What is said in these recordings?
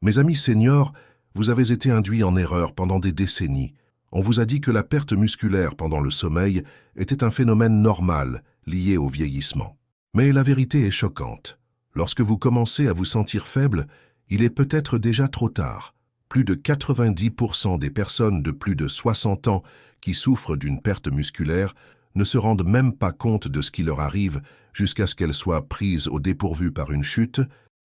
Mes amis seniors, vous avez été induits en erreur pendant des décennies. On vous a dit que la perte musculaire pendant le sommeil était un phénomène normal lié au vieillissement. Mais la vérité est choquante. Lorsque vous commencez à vous sentir faible, il est peut-être déjà trop tard. Plus de 90% des personnes de plus de 60 ans qui souffrent d'une perte musculaire ne se rendent même pas compte de ce qui leur arrive jusqu'à ce qu'elles soient prises au dépourvu par une chute,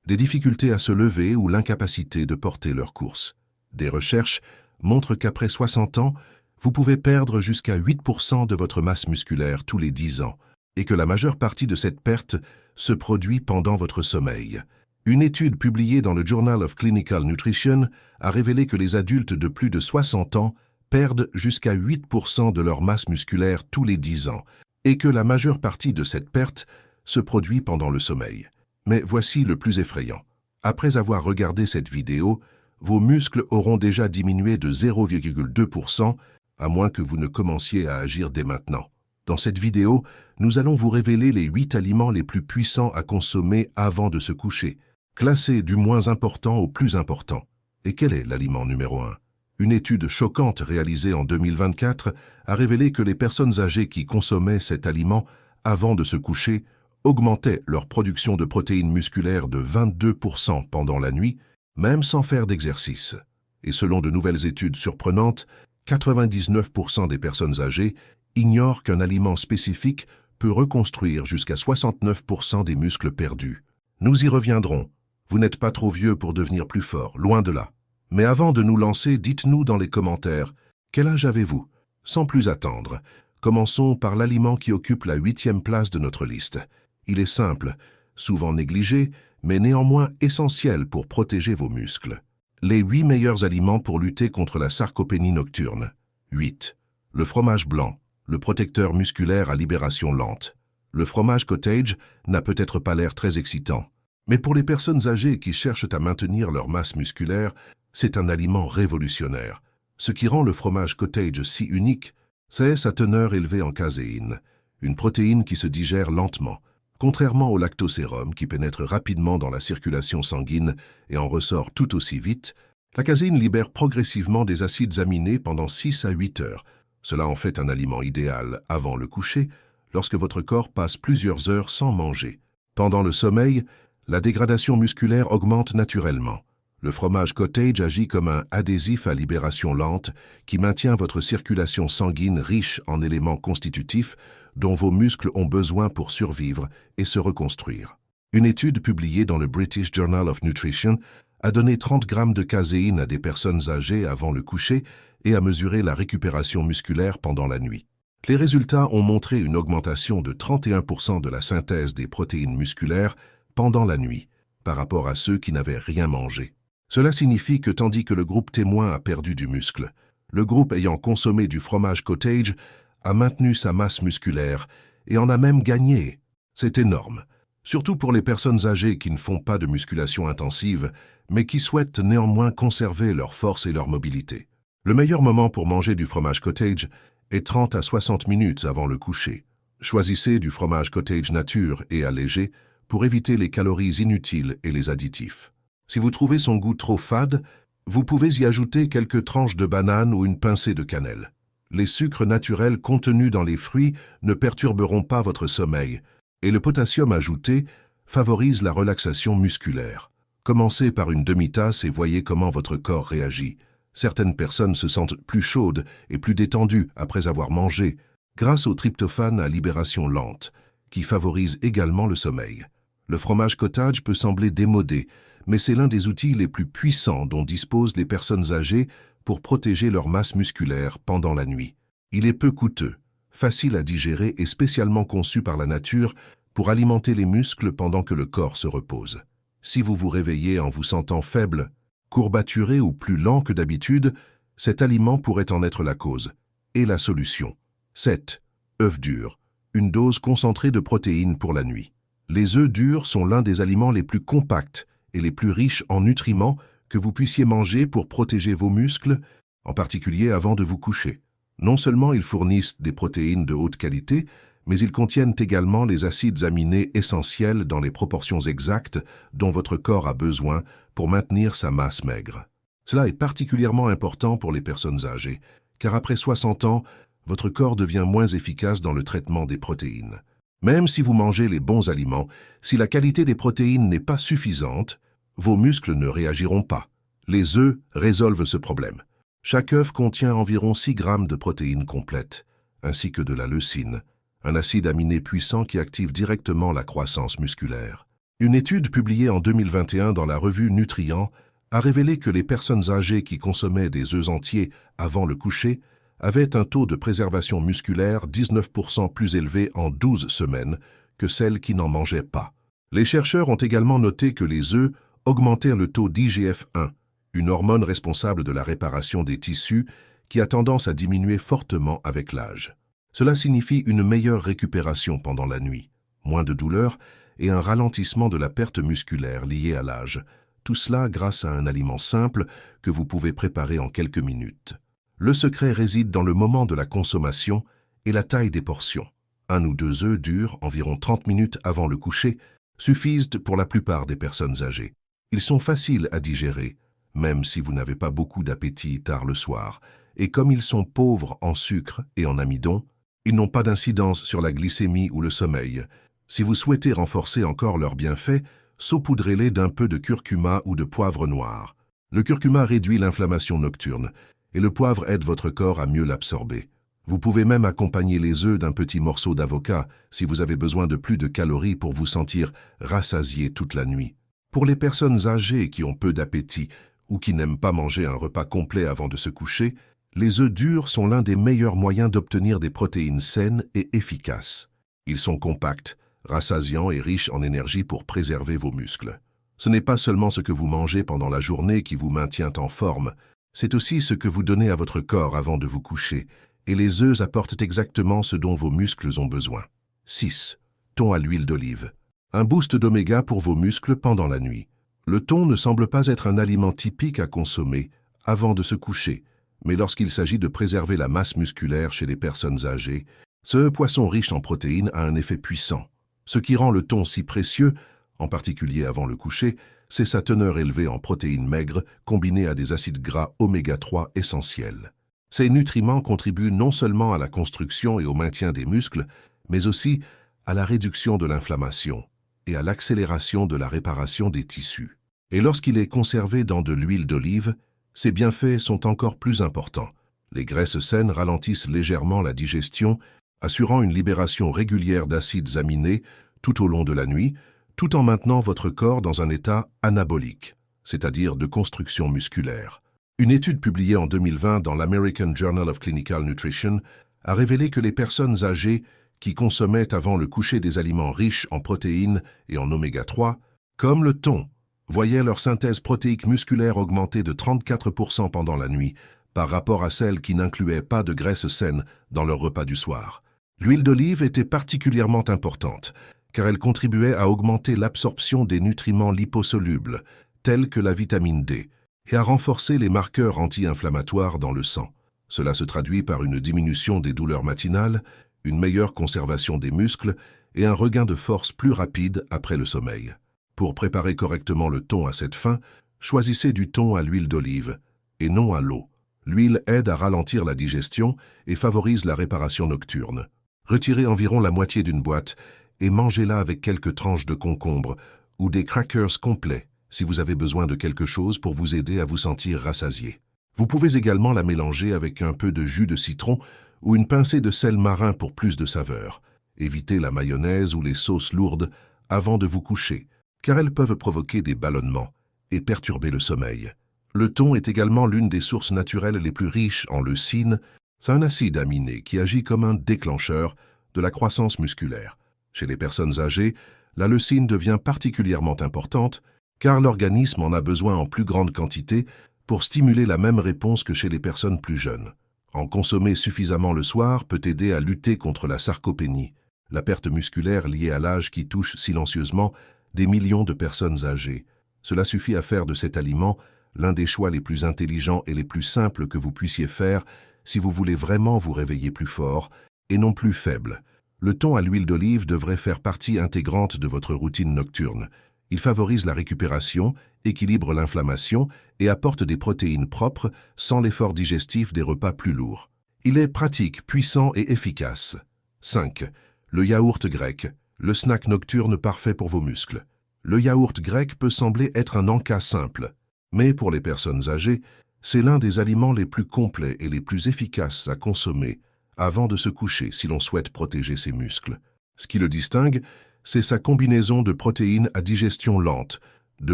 des difficultés à se lever ou l'incapacité de porter leur course. Des recherches montrent qu'après 60 ans, vous pouvez perdre jusqu'à 8% de votre masse musculaire tous les 10 ans et que la majeure partie de cette perte se produit pendant votre sommeil. Une étude publiée dans le Journal of Clinical Nutrition a révélé que les adultes de plus de 60 ans perdent jusqu'à 8% de leur masse musculaire tous les 10 ans et que la majeure partie de cette perte se produit pendant le sommeil. Mais voici le plus effrayant. Après avoir regardé cette vidéo, vos muscles auront déjà diminué de 0,2%, à moins que vous ne commenciez à agir dès maintenant. Dans cette vidéo, nous allons vous révéler les 8 aliments les plus puissants à consommer avant de se coucher, classés du moins important au plus important. Et quel est l'aliment numéro 1? Une étude choquante réalisée en 2024 a révélé que les personnes âgées qui consommaient cet aliment avant de se coucher augmentaient leur production de protéines musculaires de 22% pendant la nuit, même sans faire d'exercice. Et selon de nouvelles études surprenantes, 99% des personnes âgées ignorent qu'un aliment spécifique peut reconstruire jusqu'à 69% des muscles perdus. Nous y reviendrons. Vous n'êtes pas trop vieux pour devenir plus fort, loin de là. Mais avant de nous lancer, dites-nous dans les commentaires, quel âge avez-vous? Sans plus attendre, commençons par l'aliment qui occupe la 8e place de notre liste. Il est simple, souvent négligé, mais néanmoins essentiel pour protéger vos muscles. Les 8 meilleurs aliments pour lutter contre la sarcopénie nocturne. 8. Le fromage blanc, le protecteur musculaire à libération lente. Le fromage cottage n'a peut-être pas l'air très excitant, mais pour les personnes âgées qui cherchent à maintenir leur masse musculaire, c'est un aliment révolutionnaire. Ce qui rend le fromage cottage si unique, c'est sa teneur élevée en caséine, une protéine qui se digère lentement. Contrairement au lactosérum qui pénètre rapidement dans la circulation sanguine et en ressort tout aussi vite, la caséine libère progressivement des acides aminés pendant 6 à 8 heures. Cela en fait un aliment idéal avant le coucher, lorsque votre corps passe plusieurs heures sans manger. Pendant le sommeil, la dégradation musculaire augmente naturellement. Le fromage cottage agit comme un adhésif à libération lente qui maintient votre circulation sanguine riche en éléments constitutifs dont vos muscles ont besoin pour survivre et se reconstruire. Une étude publiée dans le British Journal of Nutrition a donné 30 grammes de caséine à des personnes âgées avant le coucher et a mesuré la récupération musculaire pendant la nuit. Les résultats ont montré une augmentation de 31% de la synthèse des protéines musculaires pendant la nuit, par rapport à ceux qui n'avaient rien mangé. Cela signifie que tandis que le groupe témoin a perdu du muscle, le groupe ayant consommé du fromage cottage a maintenu sa masse musculaire et en a même gagné. C'est énorme, surtout pour les personnes âgées qui ne font pas de musculation intensive, mais qui souhaitent néanmoins conserver leur force et leur mobilité. Le meilleur moment pour manger du fromage cottage est 30 à 60 minutes avant le coucher. Choisissez du fromage cottage nature et allégé pour éviter les calories inutiles et les additifs. Si vous trouvez son goût trop fade, vous pouvez y ajouter quelques tranches de banane ou une pincée de cannelle. Les sucres naturels contenus dans les fruits ne perturberont pas votre sommeil et le potassium ajouté favorise la relaxation musculaire. Commencez par une demi-tasse et voyez comment votre corps réagit. Certaines personnes se sentent plus chaudes et plus détendues après avoir mangé, grâce au tryptophane à libération lente, qui favorise également le sommeil. Le fromage cottage peut sembler démodé, mais c'est l'un des outils les plus puissants dont disposent les personnes âgées pour protéger leur masse musculaire pendant la nuit. Il est peu coûteux, facile à digérer et spécialement conçu par la nature pour alimenter les muscles pendant que le corps se repose. Si vous vous réveillez en vous sentant faible, courbaturé ou plus lent que d'habitude, cet aliment pourrait en être la cause. Et la solution. 7. Œufs durs. Une dose concentrée de protéines pour la nuit. Les œufs durs sont l'un des aliments les plus compacts et les plus riches en nutriments que vous puissiez manger pour protéger vos muscles, en particulier avant de vous coucher. Non seulement ils fournissent des protéines de haute qualité, mais ils contiennent également les acides aminés essentiels dans les proportions exactes dont votre corps a besoin pour maintenir sa masse maigre. Cela est particulièrement important pour les personnes âgées, car après 60 ans, votre corps devient moins efficace dans le traitement des protéines. Même si vous mangez les bons aliments, si la qualité des protéines n'est pas suffisante, vos muscles ne réagiront pas. Les œufs résolvent ce problème. Chaque œuf contient environ 6 grammes de protéines complètes, ainsi que de la leucine, un acide aminé puissant qui active directement la croissance musculaire. Une étude publiée en 2021 dans la revue Nutrient a révélé que les personnes âgées qui consommaient des œufs entiers avant le coucher avaient un taux de préservation musculaire 19% plus élevé en 12 semaines que celles qui n'en mangeaient pas. Les chercheurs ont également noté que les œufs augmentaient le taux d'IGF-1, une hormone responsable de la réparation des tissus qui a tendance à diminuer fortement avec l'âge. Cela signifie une meilleure récupération pendant la nuit, moins de douleur et un ralentissement de la perte musculaire liée à l'âge, tout cela grâce à un aliment simple que vous pouvez préparer en quelques minutes. Le secret réside dans le moment de la consommation et la taille des portions. 1 ou 2 œufs durs, environ 30 minutes avant le coucher, suffisent pour la plupart des personnes âgées. Ils sont faciles à digérer, même si vous n'avez pas beaucoup d'appétit tard le soir, et comme ils sont pauvres en sucre et en amidon, ils n'ont pas d'incidence sur la glycémie ou le sommeil. Si vous souhaitez renforcer encore leurs bienfaits, saupoudrez-les d'un peu de curcuma ou de poivre noir. Le curcuma réduit l'inflammation nocturne, et le poivre aide votre corps à mieux l'absorber. Vous pouvez même accompagner les œufs d'un petit morceau d'avocat si vous avez besoin de plus de calories pour vous sentir rassasié toute la nuit. Pour les personnes âgées qui ont peu d'appétit ou qui n'aiment pas manger un repas complet avant de se coucher, les œufs durs sont l'un des meilleurs moyens d'obtenir des protéines saines et efficaces. Ils sont compacts, rassasiants et riches en énergie pour préserver vos muscles. Ce n'est pas seulement ce que vous mangez pendant la journée qui vous maintient en forme, c'est aussi ce que vous donnez à votre corps avant de vous coucher, et les œufs apportent exactement ce dont vos muscles ont besoin. 6. Thon à l'huile d'olive. Un boost d'oméga pour vos muscles pendant la nuit. Le thon ne semble pas être un aliment typique à consommer avant de se coucher, mais lorsqu'il s'agit de préserver la masse musculaire chez les personnes âgées, ce poisson riche en protéines a un effet puissant. Ce qui rend le thon si précieux, en particulier avant le coucher, c'est sa teneur élevée en protéines maigres combinée à des acides gras oméga 3 essentiels. Ces nutriments contribuent non seulement à la construction et au maintien des muscles, mais aussi à la réduction de l'inflammation et à l'accélération de la réparation des tissus. Et lorsqu'il est conservé dans de l'huile d'olive, ses bienfaits sont encore plus importants. Les graisses saines ralentissent légèrement la digestion, assurant une libération régulière d'acides aminés tout au long de la nuit, tout en maintenant votre corps dans un état anabolique, c'est-à-dire de construction musculaire. Une étude publiée en 2020 dans l'American Journal of Clinical Nutrition a révélé que les personnes âgées qui consommaient avant le coucher des aliments riches en protéines et en oméga 3, comme le thon, voyaient leur synthèse protéique musculaire augmenter de 34% pendant la nuit, par rapport à celles qui n'incluaient pas de graisse saine dans leur repas du soir. L'huile d'olive était particulièrement importante, car elle contribuait à augmenter l'absorption des nutriments liposolubles, tels que la vitamine D, et à renforcer les marqueurs anti-inflammatoires dans le sang. Cela se traduit par une diminution des douleurs matinales, une meilleure conservation des muscles et un regain de force plus rapide après le sommeil. Pour préparer correctement le thon à cette fin, choisissez du thon à l'huile d'olive et non à l'eau. L'huile aide à ralentir la digestion et favorise la réparation nocturne. Retirez environ la moitié d'une boîte et mangez-la avec quelques tranches de concombre ou des crackers complets si vous avez besoin de quelque chose pour vous aider à vous sentir rassasié. Vous pouvez également la mélanger avec un peu de jus de citron ou une pincée de sel marin pour plus de saveur. Évitez la mayonnaise ou les sauces lourdes avant de vous coucher, car elles peuvent provoquer des ballonnements et perturber le sommeil. Le thon est également l'une des sources naturelles les plus riches en leucine. C'est un acide aminé qui agit comme un déclencheur de la croissance musculaire. Chez les personnes âgées, la leucine devient particulièrement importante car l'organisme en a besoin en plus grande quantité pour stimuler la même réponse que chez les personnes plus jeunes. En consommer suffisamment le soir peut aider à lutter contre la sarcopénie, la perte musculaire liée à l'âge qui touche silencieusement des millions de personnes âgées. Cela suffit à faire de cet aliment l'un des choix les plus intelligents et les plus simples que vous puissiez faire si vous voulez vraiment vous réveiller plus fort et non plus faible. Le thon à l'huile d'olive devrait faire partie intégrante de votre routine nocturne. Il favorise la récupération, équilibre l'inflammation et apporte des protéines propres sans l'effort digestif des repas plus lourds. Il est pratique, puissant et efficace. 5. Le yaourt grec, le snack nocturne parfait pour vos muscles. Le yaourt grec peut sembler être un encas simple, mais pour les personnes âgées, c'est l'un des aliments les plus complets et les plus efficaces à consommer avant de se coucher si l'on souhaite protéger ses muscles. Ce qui le distingue, c'est sa combinaison de protéines à digestion lente, de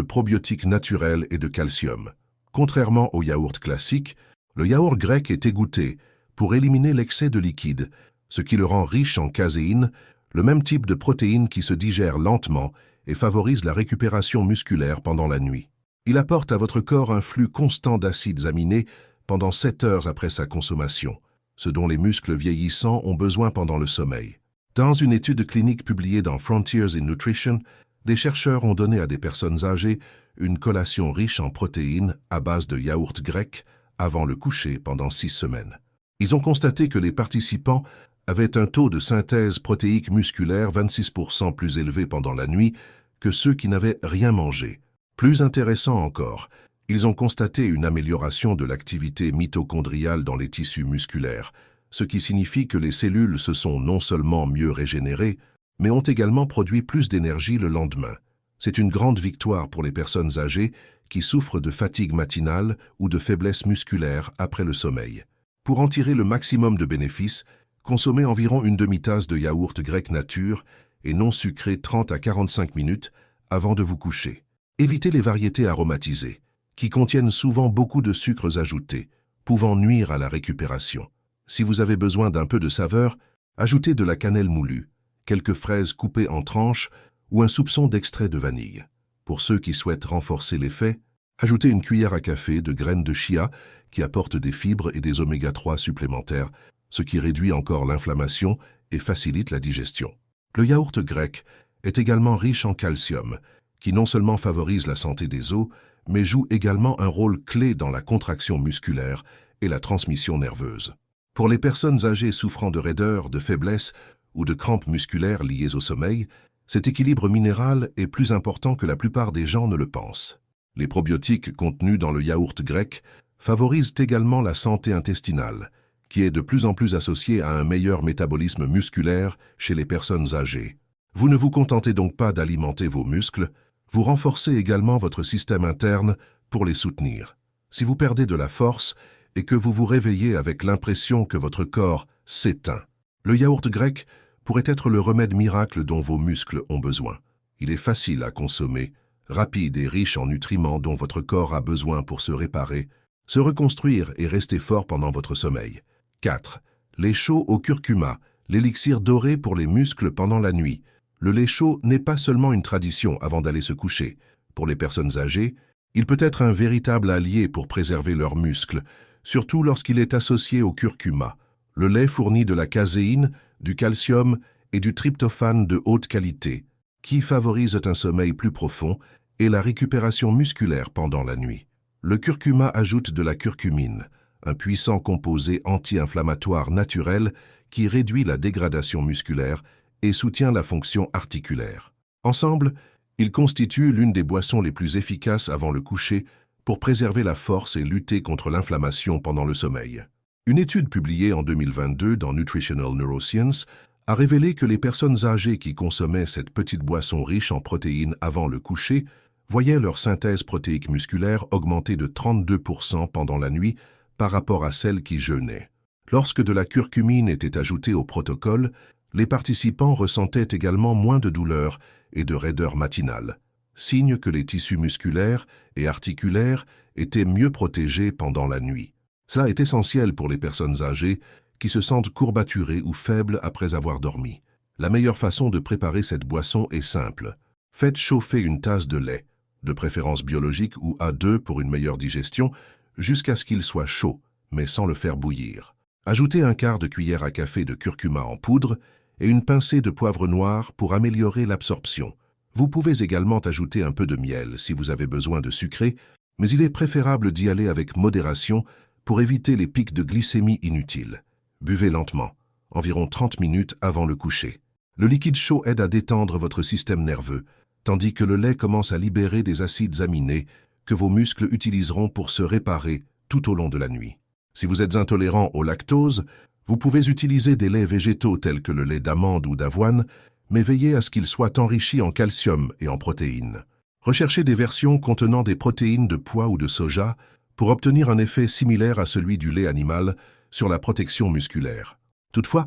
probiotiques naturels et de calcium. Contrairement au yaourt classique, le yaourt grec est égoutté pour éliminer l'excès de liquide, ce qui le rend riche en caséine, le même type de protéines qui se digère lentement et favorise la récupération musculaire pendant la nuit. Il apporte à votre corps un flux constant d'acides aminés pendant 7 heures après sa consommation, ce dont les muscles vieillissants ont besoin pendant le sommeil. Dans une étude clinique publiée dans Frontiers in Nutrition, des chercheurs ont donné à des personnes âgées une collation riche en protéines à base de yaourt grec avant le coucher pendant 6 semaines. Ils ont constaté que les participants avaient un taux de synthèse protéique musculaire 26% plus élevé pendant la nuit que ceux qui n'avaient rien mangé. Plus intéressant encore, ils ont constaté une amélioration de l'activité mitochondriale dans les tissus musculaires, ce qui signifie que les cellules se sont non seulement mieux régénérées, mais ont également produit plus d'énergie le lendemain. C'est une grande victoire pour les personnes âgées qui souffrent de fatigue matinale ou de faiblesse musculaire après le sommeil. Pour en tirer le maximum de bénéfices, consommez environ une demi-tasse de yaourt grec nature et non sucré 30 à 45 minutes avant de vous coucher. Évitez les variétés aromatisées, qui contiennent souvent beaucoup de sucres ajoutés, pouvant nuire à la récupération. Si vous avez besoin d'un peu de saveur, ajoutez de la cannelle moulue, quelques fraises coupées en tranches ou un soupçon d'extrait de vanille. Pour ceux qui souhaitent renforcer l'effet, ajoutez une cuillère à café de graines de chia qui apportent des fibres et des oméga 3 supplémentaires, ce qui réduit encore l'inflammation et facilite la digestion. Le yaourt grec est également riche en calcium, qui non seulement favorise la santé des os, mais joue également un rôle clé dans la contraction musculaire et la transmission nerveuse. Pour les personnes âgées souffrant de raideur, de faiblesse ou de crampes musculaires liées au sommeil, cet équilibre minéral est plus important que la plupart des gens ne le pensent. Les probiotiques contenus dans le yaourt grec favorisent également la santé intestinale, qui est de plus en plus associée à un meilleur métabolisme musculaire chez les personnes âgées. Vous ne vous contentez donc pas d'alimenter vos muscles, vous renforcez également votre système interne pour les soutenir. Si vous perdez de la force et que vous vous réveillez avec l'impression que votre corps s'éteint, le yaourt grec pourrait être le remède miracle dont vos muscles ont besoin. Il est facile à consommer, rapide et riche en nutriments dont votre corps a besoin pour se réparer, se reconstruire et rester fort pendant votre sommeil. 4. Lait chaud au curcuma, l'élixir doré pour les muscles pendant la nuit. Le lait chaud n'est pas seulement une tradition avant d'aller se coucher. Pour les personnes âgées, il peut être un véritable allié pour préserver leurs muscles, surtout lorsqu'il est associé au curcuma. Le lait fournit de la caséine, du calcium et du tryptophane de haute qualité, qui favorisent un sommeil plus profond et la récupération musculaire pendant la nuit. Le curcuma ajoute de la curcumine, un puissant composé anti-inflammatoire naturel qui réduit la dégradation musculaire et soutient la fonction articulaire. Ensemble, ils constituent l'une des boissons les plus efficaces avant le coucher pour préserver la force et lutter contre l'inflammation pendant le sommeil. Une étude publiée en 2022 dans Nutritional Neuroscience a révélé que les personnes âgées qui consommaient cette petite boisson riche en protéines avant le coucher voyaient leur synthèse protéique musculaire augmenter de 32% pendant la nuit par rapport à celles qui jeûnaient. Lorsque de la curcumine était ajoutée au protocole, les participants ressentaient également moins de douleur et de raideur matinale, signe que les tissus musculaires et articulaires étaient mieux protégés pendant la nuit. Cela est essentiel pour les personnes âgées qui se sentent courbaturées ou faibles après avoir dormi. La meilleure façon de préparer cette boisson est simple. Faites chauffer une tasse de lait, de préférence biologique ou A2 pour une meilleure digestion, jusqu'à ce qu'il soit chaud, mais sans le faire bouillir. Ajoutez un quart de cuillère à café de curcuma en poudre et une pincée de poivre noir pour améliorer l'absorption. Vous pouvez également ajouter un peu de miel si vous avez besoin de sucré, mais il est préférable d'y aller avec modération pour éviter les pics de glycémie inutiles. Buvez lentement, environ 30 minutes avant le coucher. Le liquide chaud aide à détendre votre système nerveux, tandis que le lait commence à libérer des acides aminés que vos muscles utiliseront pour se réparer tout au long de la nuit. Si vous êtes intolérant au lactose, vous pouvez utiliser des laits végétaux tels que le lait d'amande ou d'avoine, mais veillez à ce qu'ils soient enrichis en calcium et en protéines. Recherchez des versions contenant des protéines de pois ou de soja pour obtenir un effet similaire à celui du lait animal sur la protection musculaire. Toutefois,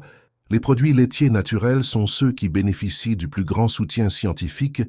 les produits laitiers naturels sont ceux qui bénéficient du plus grand soutien scientifique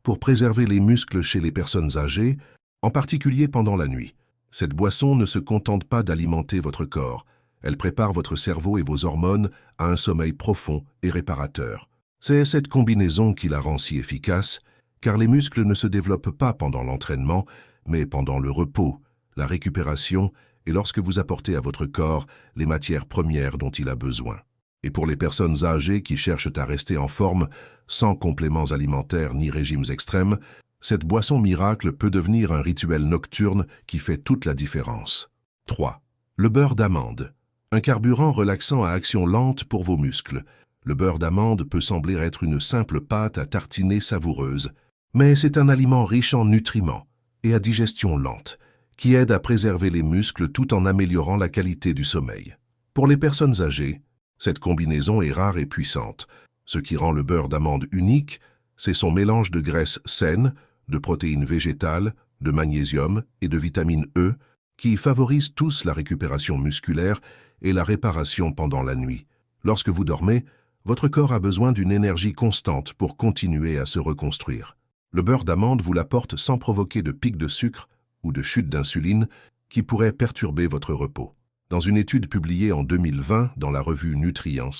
pour préserver les muscles chez les personnes âgées, en particulier pendant la nuit. Cette boisson ne se contente pas d'alimenter votre corps, elle prépare votre cerveau et vos hormones à un sommeil profond et réparateur. C'est cette combinaison qui la rend si efficace, car les muscles ne se développent pas pendant l'entraînement, mais pendant le repos, la récupération et lorsque vous apportez à votre corps les matières premières dont il a besoin. Et pour les personnes âgées qui cherchent à rester en forme, sans compléments alimentaires ni régimes extrêmes, cette boisson miracle peut devenir un rituel nocturne qui fait toute la différence. 3. Le beurre d'amande. Un carburant relaxant à action lente pour vos muscles. Le beurre d'amande peut sembler être une simple pâte à tartiner savoureuse, mais c'est un aliment riche en nutriments et à digestion lente, qui aide à préserver les muscles tout en améliorant la qualité du sommeil. Pour les personnes âgées, cette combinaison est rare et puissante. Ce qui rend le beurre d'amande unique, c'est son mélange de graisses saines, de protéines végétales, de magnésium et de vitamine E, qui favorisent tous la récupération musculaire et la réparation pendant la nuit. Lorsque vous dormez, votre corps a besoin d'une énergie constante pour continuer à se reconstruire. Le beurre d'amande vous l'apporte sans provoquer de pic de sucre ou de chute d'insuline qui pourraient perturber votre repos. Dans une étude publiée en 2020 dans la revue Nutrients,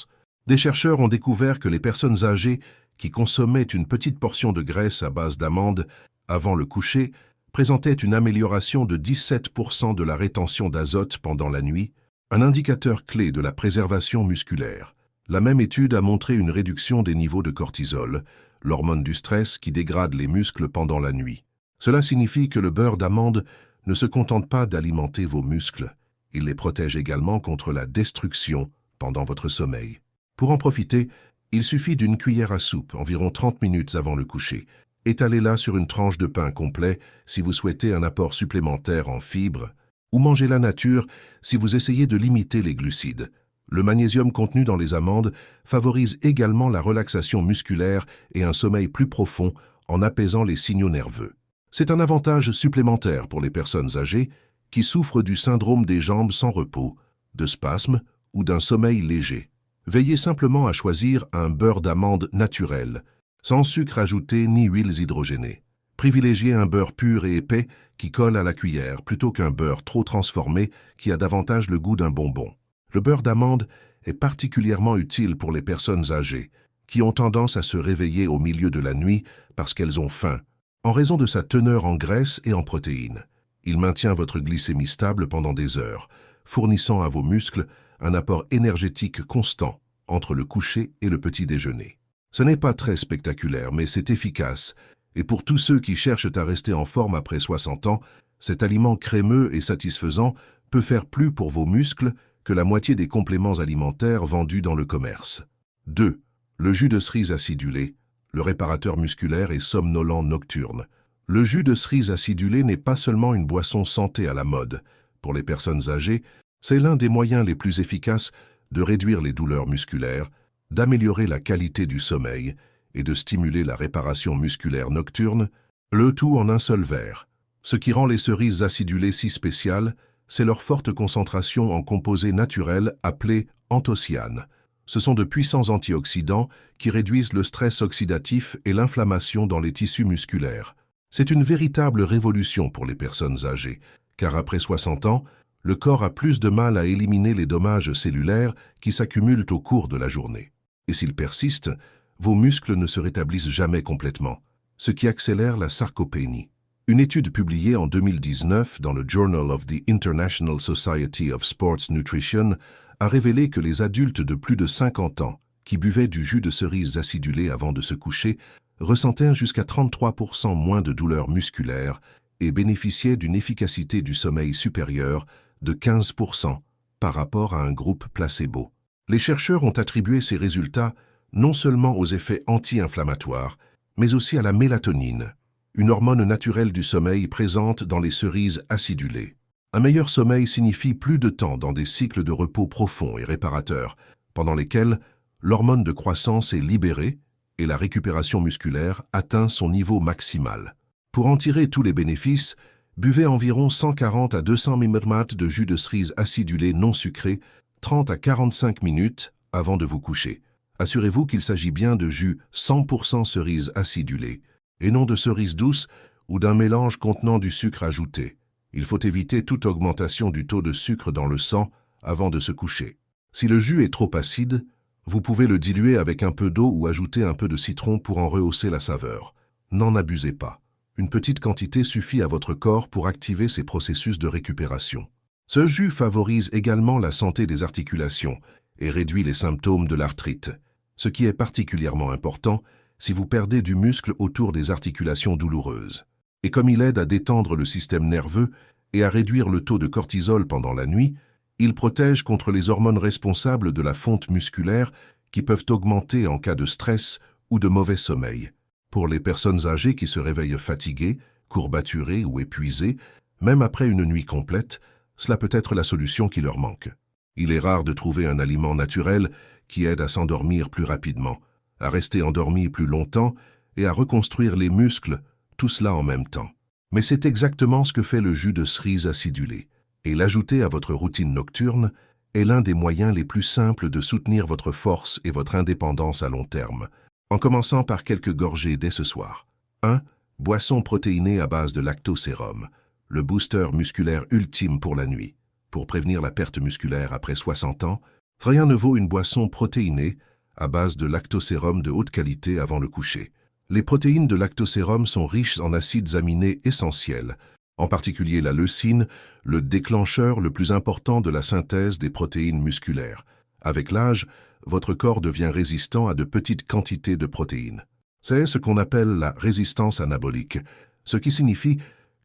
des chercheurs ont découvert que les personnes âgées qui consommaient une petite portion de graisse à base d'amande avant le coucher présentaient une amélioration de 17% de la rétention d'azote pendant la nuit, un indicateur clé de la préservation musculaire. La même étude a montré une réduction des niveaux de cortisol, l'hormone du stress qui dégrade les muscles pendant la nuit. Cela signifie que le beurre d'amande ne se contente pas d'alimenter vos muscles, il les protège également contre la destruction pendant votre sommeil. Pour en profiter, il suffit d'une cuillère à soupe, environ 30 minutes avant le coucher. Étalez-la sur une tranche de pain complet si vous souhaitez un apport supplémentaire en fibres, ou mangez la nature si vous essayez de limiter les glucides. Le magnésium contenu dans les amandes favorise également la relaxation musculaire et un sommeil plus profond en apaisant les signaux nerveux. C'est un avantage supplémentaire pour les personnes âgées qui souffrent du syndrome des jambes sans repos, de spasmes ou d'un sommeil léger. Veillez simplement à choisir un beurre d'amande naturel, sans sucre ajouté ni huiles hydrogénées. Privilégiez un beurre pur et épais qui colle à la cuillère plutôt qu'un beurre trop transformé qui a davantage le goût d'un bonbon. Le beurre d'amande est particulièrement utile pour les personnes âgées qui ont tendance à se réveiller au milieu de la nuit parce qu'elles ont faim, en raison de sa teneur en graisse et en protéines. Il maintient votre glycémie stable pendant des heures, fournissant à vos muscles un apport énergétique constant entre le coucher et le petit déjeuner. Ce n'est pas très spectaculaire, mais c'est efficace, et pour tous ceux qui cherchent à rester en forme après 60 ans, cet aliment crémeux et satisfaisant peut faire plus pour vos muscles que la moitié des compléments alimentaires vendus dans le commerce. 2. Le jus de cerise acidulé, le réparateur musculaire et somnolent nocturne. Le jus de cerise acidulé n'est pas seulement une boisson santé à la mode. Pour les personnes âgées, c'est l'un des moyens les plus efficaces de réduire les douleurs musculaires, d'améliorer la qualité du sommeil et de stimuler la réparation musculaire nocturne, le tout en un seul verre. Ce qui rend les cerises acidulées si spéciales, c'est leur forte concentration en composés naturels appelés anthocyanes. Ce sont de puissants antioxydants qui réduisent le stress oxydatif et l'inflammation dans les tissus musculaires. C'est une véritable révolution pour les personnes âgées, car après 60 ans, le corps a plus de mal à éliminer les dommages cellulaires qui s'accumulent au cours de la journée. Et s'ils persistent, vos muscles ne se rétablissent jamais complètement, ce qui accélère la sarcopénie. Une étude publiée en 2019 dans le Journal of the International Society of Sports Nutrition a révélé que les adultes de plus de 50 ans qui buvaient du jus de cerise acidulé avant de se coucher ressentaient jusqu'à 33% moins de douleurs musculaires et bénéficiaient d'une efficacité du sommeil supérieure de 15% par rapport à un groupe placebo. Les chercheurs ont attribué ces résultats non seulement aux effets anti-inflammatoires, mais aussi à la mélatonine, une hormone naturelle du sommeil présente dans les cerises acidulées. Un meilleur sommeil signifie plus de temps dans des cycles de repos profonds et réparateurs, pendant lesquels l'hormone de croissance est libérée et la récupération musculaire atteint son niveau maximal. Pour en tirer tous les bénéfices, buvez environ 140 à 200 ml de jus de cerise acidulé non sucré 30 à 45 minutes avant de vous coucher. Assurez-vous qu'il s'agit bien de jus 100% cerise acidulé, et non de cerise douce ou d'un mélange contenant du sucre ajouté. Il faut éviter toute augmentation du taux de sucre dans le sang avant de se coucher. Si le jus est trop acide, vous pouvez le diluer avec un peu d'eau ou ajouter un peu de citron pour en rehausser la saveur. N'en abusez pas. Une petite quantité suffit à votre corps pour activer ses processus de récupération. Ce jus favorise également la santé des articulations et réduit les symptômes de l'arthrite, ce qui est particulièrement important si vous perdez du muscle autour des articulations douloureuses. Et comme il aide à détendre le système nerveux et à réduire le taux de cortisol pendant la nuit, il protège contre les hormones responsables de la fonte musculaire qui peuvent augmenter en cas de stress ou de mauvais sommeil. Pour les personnes âgées qui se réveillent fatiguées, courbaturées ou épuisées, même après une nuit complète, cela peut être la solution qui leur manque. Il est rare de trouver un aliment naturel qui aide à s'endormir plus rapidement, à rester endormi plus longtemps et à reconstruire les muscles, tout cela en même temps. Mais c'est exactement ce que fait le jus de cerise acidulé. Et l'ajouter à votre routine nocturne est l'un des moyens les plus simples de soutenir votre force et votre indépendance à long terme, en commençant par quelques gorgées dès ce soir. 1. Boisson protéinée à base de lactosérum, le booster musculaire ultime pour la nuit. Pour prévenir la perte musculaire après 60 ans, rien ne vaut une boisson protéinée à base de lactosérum de haute qualité avant le coucher. Les protéines de lactosérum sont riches en acides aminés essentiels, en particulier la leucine, le déclencheur le plus important de la synthèse des protéines musculaires. Avec l'âge, votre corps devient résistant à de petites quantités de protéines. C'est ce qu'on appelle la résistance anabolique, ce qui signifie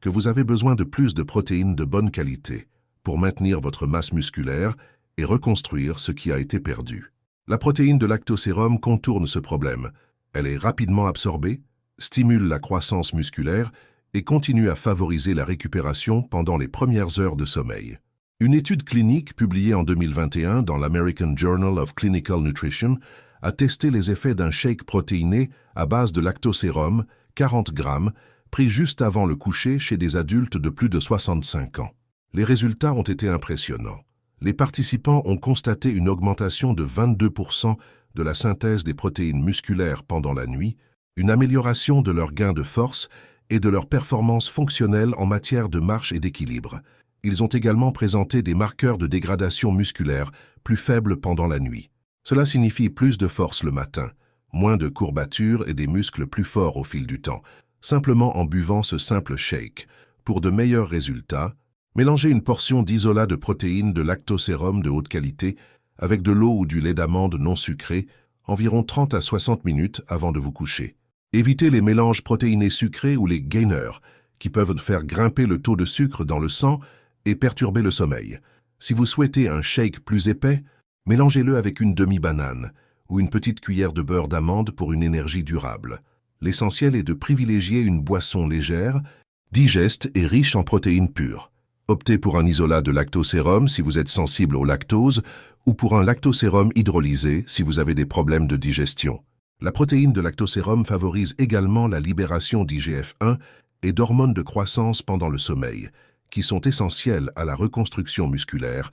que vous avez besoin de plus de protéines de bonne qualité pour maintenir votre masse musculaire et reconstruire ce qui a été perdu. La protéine de lactosérum contourne ce problème. Elle est rapidement absorbée, stimule la croissance musculaire et continue à favoriser la récupération pendant les premières heures de sommeil. Une étude clinique publiée en 2021 dans l'American Journal of Clinical Nutrition a testé les effets d'un shake protéiné à base de lactosérum, 40 grammes, pris juste avant le coucher chez des adultes de plus de 65 ans. Les résultats ont été impressionnants. Les participants ont constaté une augmentation de 22% de la synthèse des protéines musculaires pendant la nuit, une amélioration de leur gain de force et de leur performance fonctionnelle en matière de marche et d'équilibre. Ils ont également présenté des marqueurs de dégradation musculaire plus faibles pendant la nuit. Cela signifie plus de force le matin, moins de courbatures et des muscles plus forts au fil du temps, simplement en buvant ce simple shake. Pour de meilleurs résultats, mélangez une portion d'isolat de protéines de lactosérum de haute qualité avec de l'eau ou du lait d'amande non sucré, environ 30 à 60 minutes avant de vous coucher. Évitez les mélanges protéinés sucrés ou les gainers, qui peuvent faire grimper le taux de sucre dans le sang et perturber le sommeil. Si vous souhaitez un shake plus épais, mélangez-le avec une demi-banane ou une petite cuillère de beurre d'amande pour une énergie durable. L'essentiel est de privilégier une boisson légère, digeste et riche en protéines pures. Optez pour un isolat de lactosérum si vous êtes sensible au lactose ou pour un lactosérum hydrolysé si vous avez des problèmes de digestion. La protéine de lactosérum favorise également la libération d'IGF-1 et d'hormones de croissance pendant le sommeil, qui sont essentielles à la reconstruction musculaire,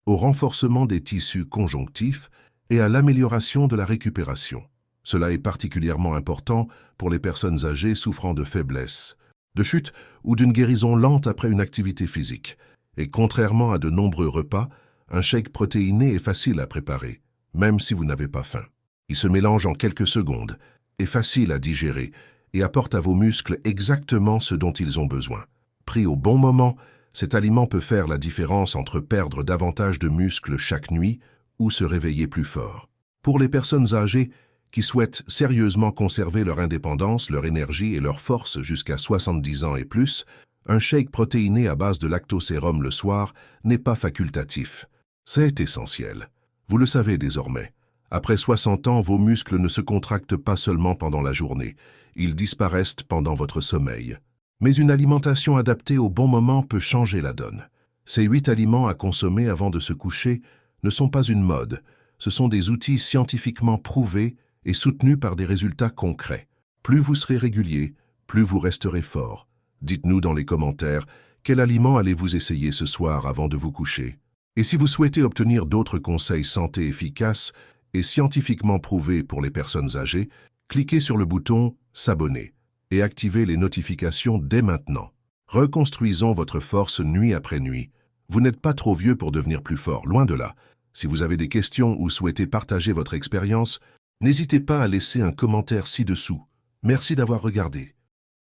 au renforcement des tissus conjonctifs et à l'amélioration de la récupération. Cela est particulièrement important pour les personnes âgées souffrant de faiblesse, de chute ou d'une guérison lente après une activité physique. Et contrairement à de nombreux repas, un shake protéiné est facile à préparer, même si vous n'avez pas faim. Il se mélange en quelques secondes, est facile à digérer et apporte à vos muscles exactement ce dont ils ont besoin. Pris au bon moment, cet aliment peut faire la différence entre perdre davantage de muscles chaque nuit ou se réveiller plus fort. Pour les personnes âgées qui souhaitent sérieusement conserver leur indépendance, leur énergie et leur force jusqu'à 70 ans et plus, un shake protéiné à base de lactosérum le soir n'est pas facultatif. C'est essentiel. Vous le savez désormais. Après 60 ans, vos muscles ne se contractent pas seulement pendant la journée, ils disparaissent pendant votre sommeil. Mais une alimentation adaptée au bon moment peut changer la donne. Ces 8 aliments à consommer avant de se coucher ne sont pas une mode, ce sont des outils scientifiquement prouvés et soutenus par des résultats concrets. Plus vous serez régulier, plus vous resterez fort. Dites-nous dans les commentaires quel aliment allez-vous essayer ce soir avant de vous coucher. Et si vous souhaitez obtenir d'autres conseils santé efficaces et scientifiquement prouvés pour les personnes âgées, cliquez sur le bouton « S'abonner » et activez les notifications dès maintenant. Reconstruisons votre force nuit après nuit. Vous n'êtes pas trop vieux pour devenir plus fort, loin de là. Si vous avez des questions ou souhaitez partager votre expérience, n'hésitez pas à laisser un commentaire ci-dessous. Merci d'avoir regardé.